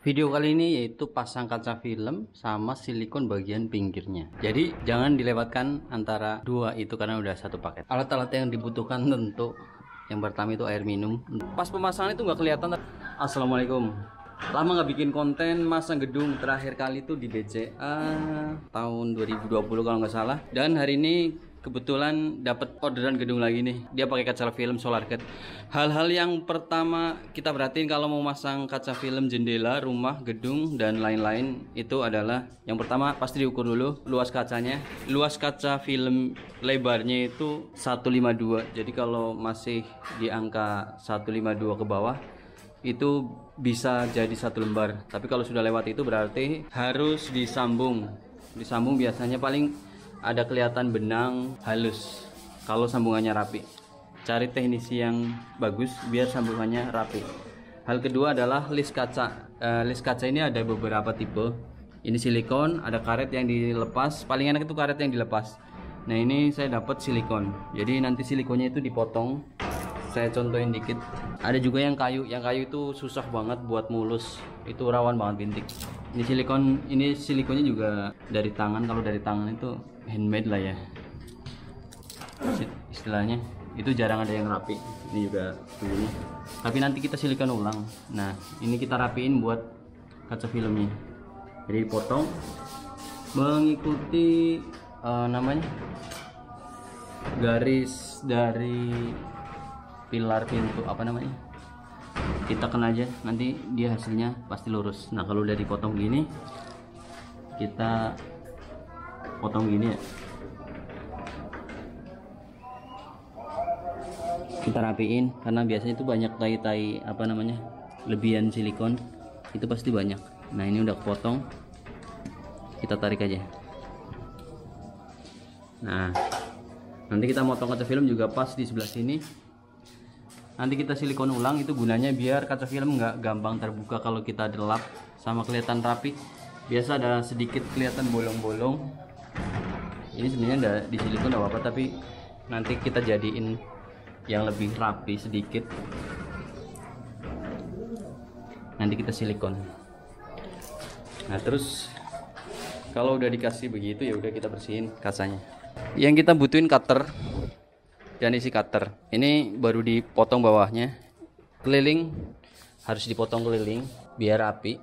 Video kali ini yaitu pasang kaca film sama silikon bagian pinggirnya. Jadi jangan dilewatkan antara dua itu karena udah satu paket. Alat-alat yang dibutuhkan tentu yang pertama itu air minum. Pas pemasangan itu nggak kelihatan. Assalamualaikum. Lama nggak bikin konten masang gedung, terakhir kali itu di BCA tahun 2020 kalau nggak salah. Dan hari ini kebetulan dapat orderan gedung lagi nih. Dia pakai kaca film SolarCat. Hal-hal yang pertama kita perhatiin kalau mau masang kaca film jendela, rumah, gedung dan lain-lain itu adalah yang pertama pasti diukur dulu luas kacanya. Luas kaca film lebarnya itu 152. Jadi kalau masih di angka 152 ke bawah itu bisa jadi satu lembar. Tapi kalau sudah lewat itu berarti harus disambung. Disambung biasanya paling ada kelihatan benang halus kalau sambungannya rapi. Cari teknisi yang bagus biar sambungannya rapi. Hal kedua adalah list kaca. List kaca ini ada beberapa tipe. Ini silikon, ada karet yang dilepas. Paling enak itu karet yang dilepas. Nah ini saya dapat silikon. Jadi nanti silikonnya itu dipotong. Saya contohin dikit. Ada juga yang kayu. Yang kayu itu susah banget buat mulus. Itu rawan banget bintik. Ini silikonnya juga dari tangan. Kalau dari tangan itu handmade lah ya istilahnya. Itu jarang ada yang rapi. Ini juga begini. Tapi nanti kita silikon ulang. Nah ini kita rapiin buat kaca filmnya. Jadi dipotong mengikuti namanya garis dari pilar pintu, apa namanya, kita tekan aja, nanti dia hasilnya pasti lurus. Nah kalau udah dipotong gini, kita potong gini ya, kita rapiin karena biasanya itu banyak tai-tai apa namanya lebihan silikon, itu pasti banyak. Nah ini udah kepotong, kita tarik aja. Nah nanti kita motong kaca film juga pas di sebelah sini. Nanti kita silikon ulang, itu gunanya biar kaca film nggak gampang terbuka kalau kita delap, sama kelihatan rapi. Biasa ada sedikit kelihatan bolong-bolong. Ini sebenarnya udah di silikon nggak apa-apa, tapi nanti kita jadiin yang lebih rapi sedikit. Nanti kita silikon. Nah terus kalau udah dikasih begitu ya udah kita bersihin kacanya. Yang kita butuhin cutter dan isi cutter. Ini baru dipotong bawahnya. Keliling harus dipotong keliling biar rapi.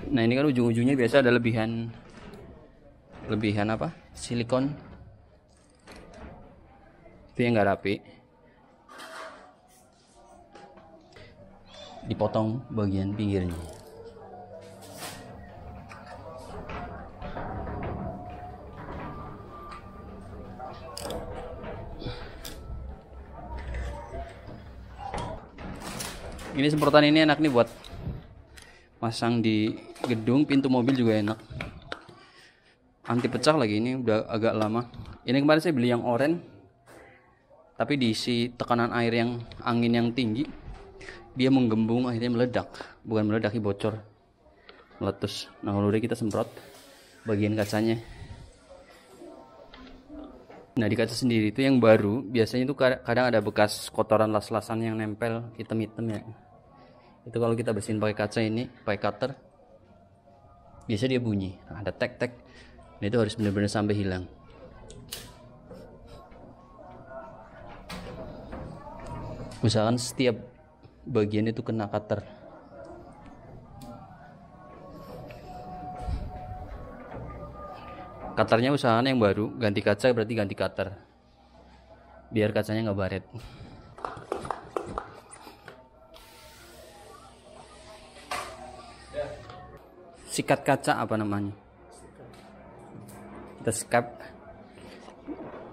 Nah ini kan ujung-ujungnya biasa ada lebihan apa? Silikon. Itu yang nggak rapi. Dipotong bagian pinggirnya. Ini semprotan ini enak nih buat masang di gedung, pintu mobil juga enak. Anti pecah lagi, ini udah agak lama. Ini kemarin saya beli yang oranye, tapi diisi tekanan air yang angin yang tinggi, dia menggembung akhirnya meledak. Bukan meledak, bocor, meletus. Nah kalau udah kita semprot bagian kacanya. Nah di kaca sendiri itu yang baru biasanya itu kadang ada bekas kotoran las-lasan yang nempel hitam-hitam ya. Itu kalau kita bersihin pakai kaca ini, pakai cutter, biasa dia bunyi. Nah, ada tek-tek. Nah itu harus benar-benar sampai hilang. Usahakan setiap bagian itu kena cutter. Cutternya usahakan yang baru, ganti kaca berarti ganti cutter, biar kacanya nggak baret. Sikat kaca apa namanya? Kita sikat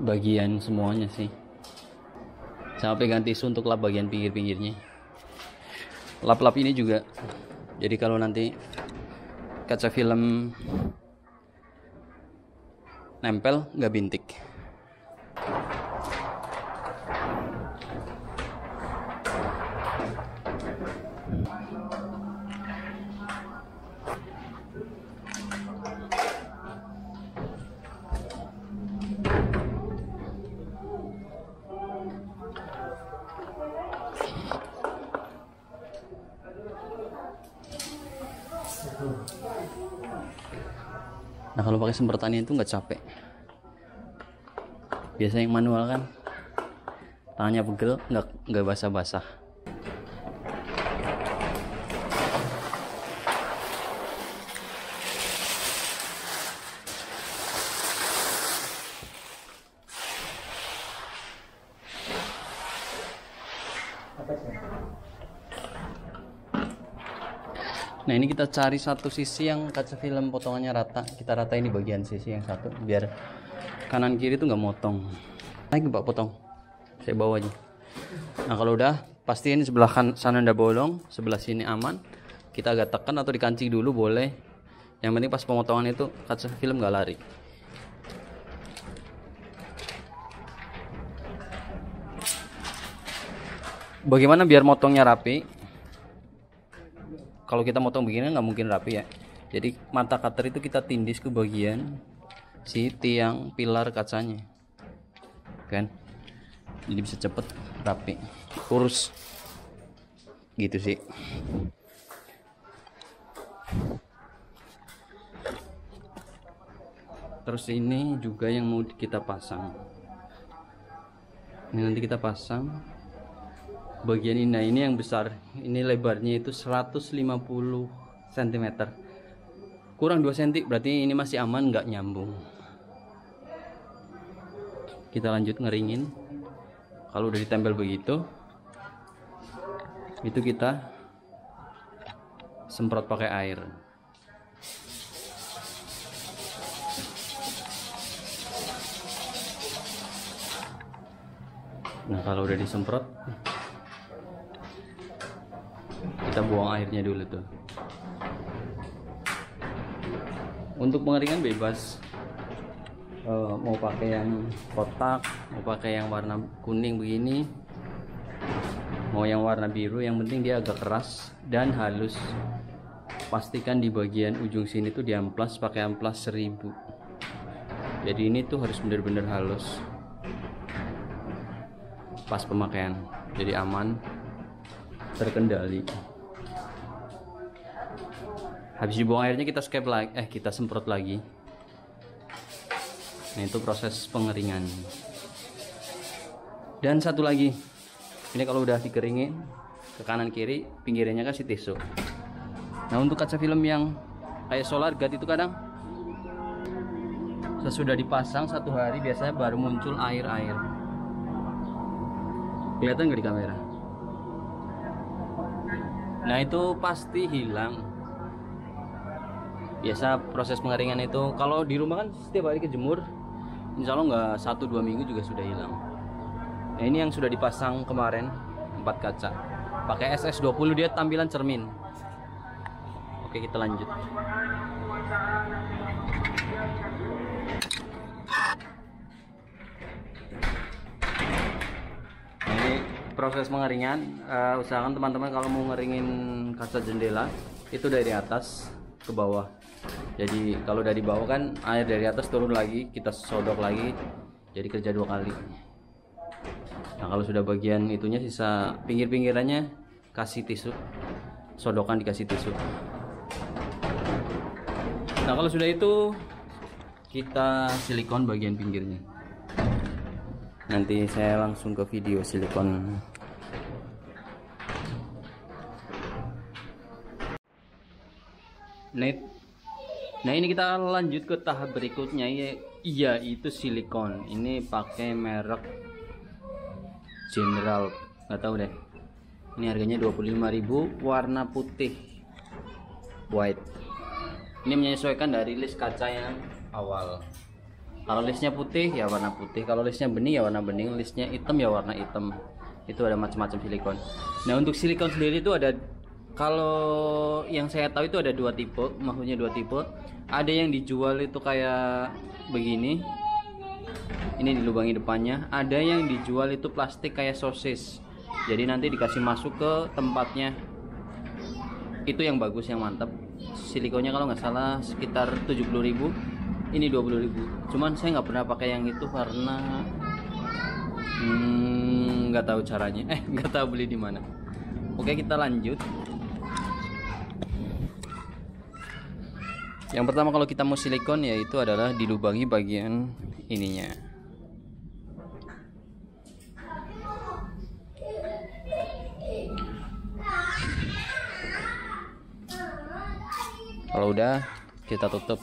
bagian semuanya sih, sampai ganti tisu untuk lap bagian pinggir-pinggirnya. Lap-lap ini juga, jadi kalau nanti kaca film nempel nggak bintik. Nah kalau pakai semprotannya itu nggak capek. Biasa yang manual kan tangannya pegel, nggak basah-basah. Nah ini kita cari satu sisi yang kaca film potongannya rata. Kita ratain di bagian sisi yang satu biar kanan kiri itu nggak motong. Lagi Pak potong, saya bawa aja. Nah kalau udah pastiin sebelah sana udah bolong, sebelah sini aman. Kita agak tekan atau dikancing dulu boleh. Yang penting pas pemotongan itu kaca film nggak lari. Bagaimana biar motongnya rapi? Kalau kita motong begini nggak mungkin rapi ya. Jadi mata cutter itu kita tindis ke bagian si tiang pilar kacanya, kan? Jadi bisa cepet rapi, lurus, gitu sih. Terus ini juga yang mau kita pasang. Ini nanti kita pasang bagian ini. Nah ini yang besar, ini lebarnya itu 150 cm, kurang 2 cm, berarti ini masih aman, nggak nyambung. Kita lanjut ngeringin. Kalau udah ditempel begitu, itu kita semprot pakai air. Nah kalau udah disemprot, kita buang airnya dulu tuh. Untuk pengeringan bebas, mau pakai yang kotak, mau pakai yang warna kuning begini, mau yang warna biru, yang penting dia agak keras dan halus. Pastikan di bagian ujung sini tuh diamplas pakai amplas 1000. Jadi ini tuh harus bener-bener halus pas pemakaian, jadi aman, terkendali. Habis dibuang airnya kita scrape lagi, kita semprot lagi. Nah itu proses pengeringan. Dan satu lagi, ini kalau udah dikeringin ke kanan kiri, pinggirnya kasih tisu. Nah untuk kaca film yang kayak solar guard itu kadang sesudah dipasang 1 hari biasanya baru muncul air-air. Kelihatan nggak di kamera? Nah itu pasti hilang. Biasa proses pengeringan itu kalau di rumah kan setiap hari kejemur, insya Allah nggak 1-2 minggu juga sudah hilang. Nah ini yang sudah dipasang kemarin 4 kaca pakai SS20, dia tampilan cermin. Oke kita lanjut. Nah, ini proses pengeringan. Usahakan teman-teman kalau mau ngeringin kaca jendela itu dari atas ke bawah. Jadi kalau dari bawah kan air dari atas turun lagi, kita sodok lagi, jadi kerja 2 kali. Nah kalau sudah bagian itunya, sisa pinggir-pinggirannya kasih tisu, sodokan dikasih tisu. Nah kalau sudah itu kita silikon bagian pinggirnya. Nanti saya langsung ke video silikon. Nah ini kita lanjut ke tahap berikutnya, yaitu silikon. Ini pakai merek General, nggak tahu deh. Ini harganya 25.000, warna putih, white. Ini menyesuaikan dari list kaca yang awal. Kalau listnya putih ya warna putih, kalau listnya bening ya warna bening, listnya hitam ya warna hitam. Itu ada macam-macam silikon. Nah untuk silikon sendiri itu ada, kalau yang saya tahu itu ada 2 tipe, maksudnya 2 tipe. Ada yang dijual itu kayak begini, ini dilubangi depannya. Ada yang dijual itu plastik kayak sosis, jadi nanti dikasih masuk ke tempatnya. Itu yang bagus, yang mantap. Silikonnya kalau nggak salah sekitar 70.000, ini 20.000. Cuman saya nggak pernah pakai yang itu karena nggak tahu caranya, nggak tahu beli di mana. Oke kita lanjut. Yang pertama kalau kita mau silikon yaitu adalah dilubangi bagian ininya. Kalau udah kita tutup.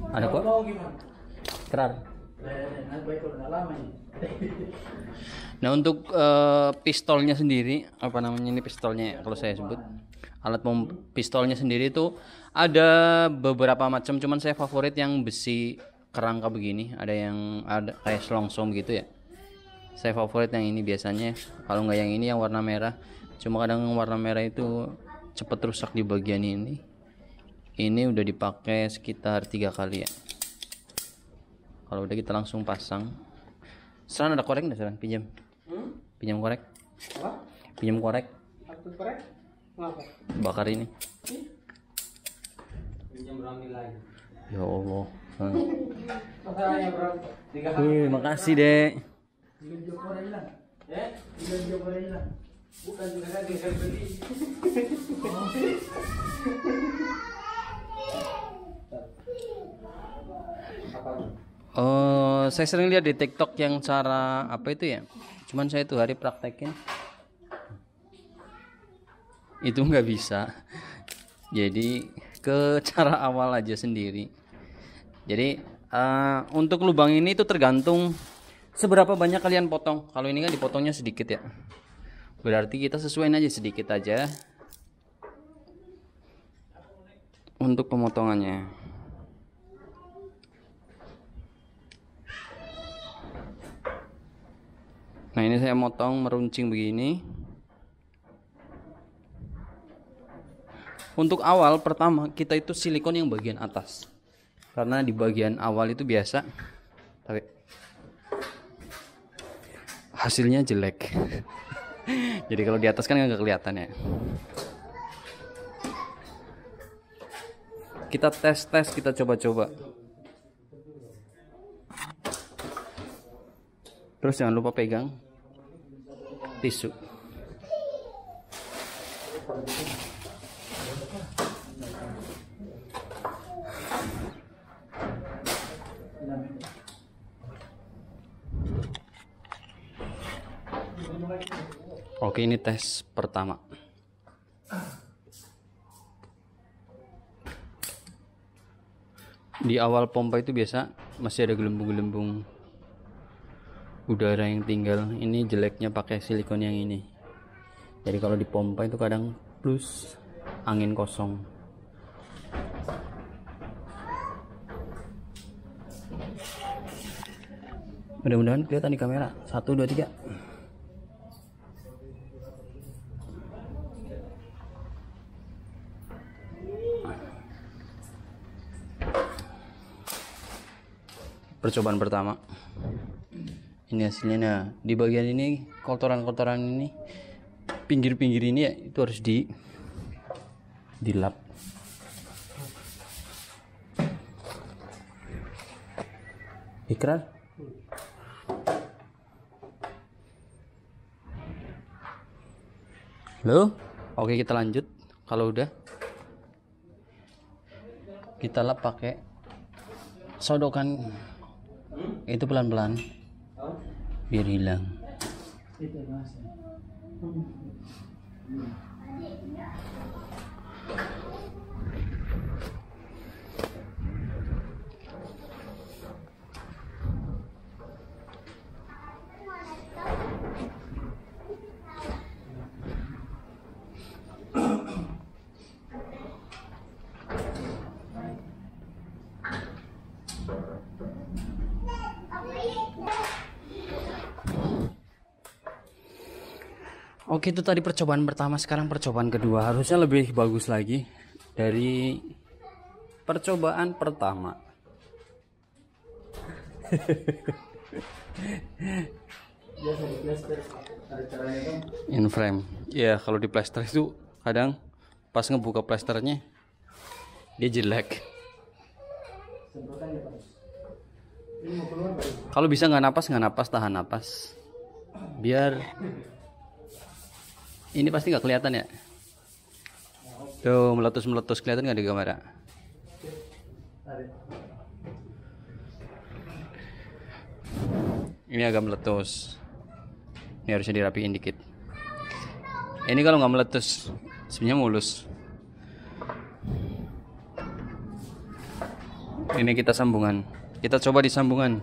Ada kok? Kerar. Nah untuk pistolnya sendiri, apa namanya ini pistolnya ya, kalau saya sebut alat pistolnya sendiri itu ada beberapa macam, cuman saya favorit yang besi kerangka begini, ada yang ada kayak selongsong gitu ya. Saya favorit yang ini biasanya, kalau nggak yang ini yang warna merah. Cuma kadang warna merah itu cepet rusak di bagian ini. Ini udah dipakai sekitar 3 kali ya. Kalau udah kita langsung pasang. Sekarang ada korek nggak sekarang? Pinjam. Pinjam korek. Apa? Pinjam korek. Kartu korek? Ngapa? Bakar ini. Pinjam berapa lagi? Ya Allah. Masalahnya berapa? Wih, makasih dek. Tiga korek hilang. Tiga korek hilang. Bukan juga lagi saya beli. Saya sering lihat di TikTok yang cara apa itu ya. Cuman saya tuh hari praktekin itu nggak bisa. Jadi ke cara awal aja sendiri. Jadi untuk lubang ini itu tergantung seberapa banyak kalian potong. Kalau ini kan dipotongnya sedikit ya. Berarti kita sesuaiin aja sedikit aja untuk pemotongannya. Nah ini saya motong meruncing begini. Untuk awal pertama kita itu silikon yang bagian atas, karena di bagian awal itu biasa tapi hasilnya jelek. Jadi kalau di atas kan nggak kelihatan ya. Kita tes, kita coba-coba. Terus jangan lupa pegang tisu. Oke, ini tes pertama. Di awal pompa itu biasa masih ada gelembung-gelembung udara yang tinggal. Ini jeleknya pakai silikon yang ini. Jadi kalau dipompa itu kadang plus angin kosong. Mudah-mudahan kelihatan di kamera. 1, 2, 3. Percobaan pertama. Ini hasilnya. Nah, di bagian ini kotoran-kotoran ini, pinggir-pinggir ini ya, itu harus dilap. Ikrar. Halo. Oke, kita lanjut. Kalau udah kita lap pakai sodokan itu pelan-pelan biar hilang. Oke, itu tadi percobaan pertama. Sekarang percobaan kedua. Harusnya lebih bagus lagi dari percobaan pertama. In frame. Ya, kalau di plaster itu kadang pas ngebuka plasternya dia jelek. Kalau bisa nggak napas, tahan napas. biar ini pasti nggak kelihatan ya. Tuh meletus kelihatan nggak di kamera? Ini agak meletus. Ini harusnya dirapiin dikit. Ini kalau nggak meletus sebenarnya mulus. Ini kita sambungan. Kita coba di sambungan.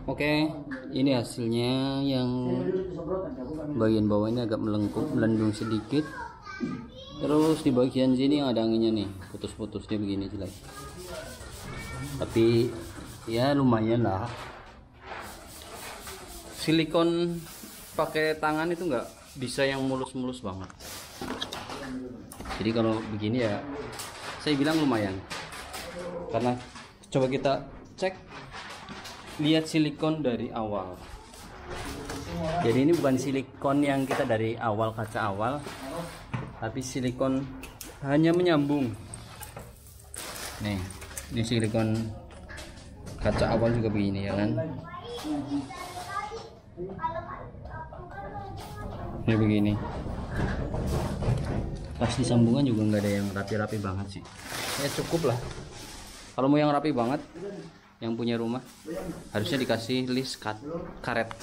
Oke, ini hasilnya. Yang bagian bawah ini agak melengkung, melendung sedikit. Terus di bagian sini yang ada anginnya nih, putus-putusnya begini jelek. Tapi ya lumayan lah. Silikon pakai tangan itu nggak bisa yang mulus-mulus banget. Jadi kalau begini ya saya bilang lumayan. Karena coba kita cek, lihat silikon dari awal. Jadi ini bukan silikon yang kita dari awal, kaca awal, tapi silikon hanya menyambung. Nih, ini silikon kaca awal juga begini ya kan. Ini begini. Pas di sambungan juga nggak ada yang rapi-rapi banget sih. Ya cukup lah. Kalau mau yang rapi banget, yang punya rumah harusnya dikasih list karet.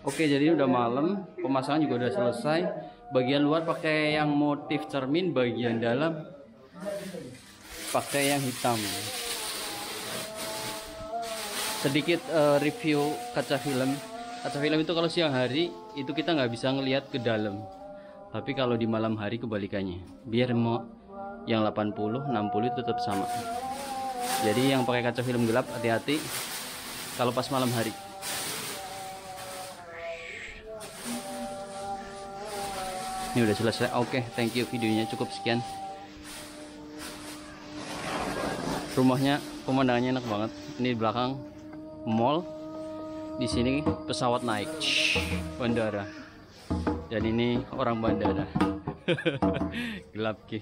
Oke, jadi udah malam, pemasangan juga udah selesai. Bagian luar pakai yang motif cermin, bagian dalam pakai yang hitam. Sedikit review kaca film. Kaca film itu kalau siang hari itu kita nggak bisa ngelihat ke dalam, tapi kalau di malam hari kebalikannya. Biar mau yang 80, 60 itu tetap sama. Jadi yang pakai kaca film gelap hati-hati kalau pas malam hari. Ini udah selesai. Oke, thank you, videonya cukup sekian. Rumahnya pemandangannya enak banget. Ini di belakang mall. Di sini pesawat naik. Bandara. Dan ini orang bandara. Gelap ki.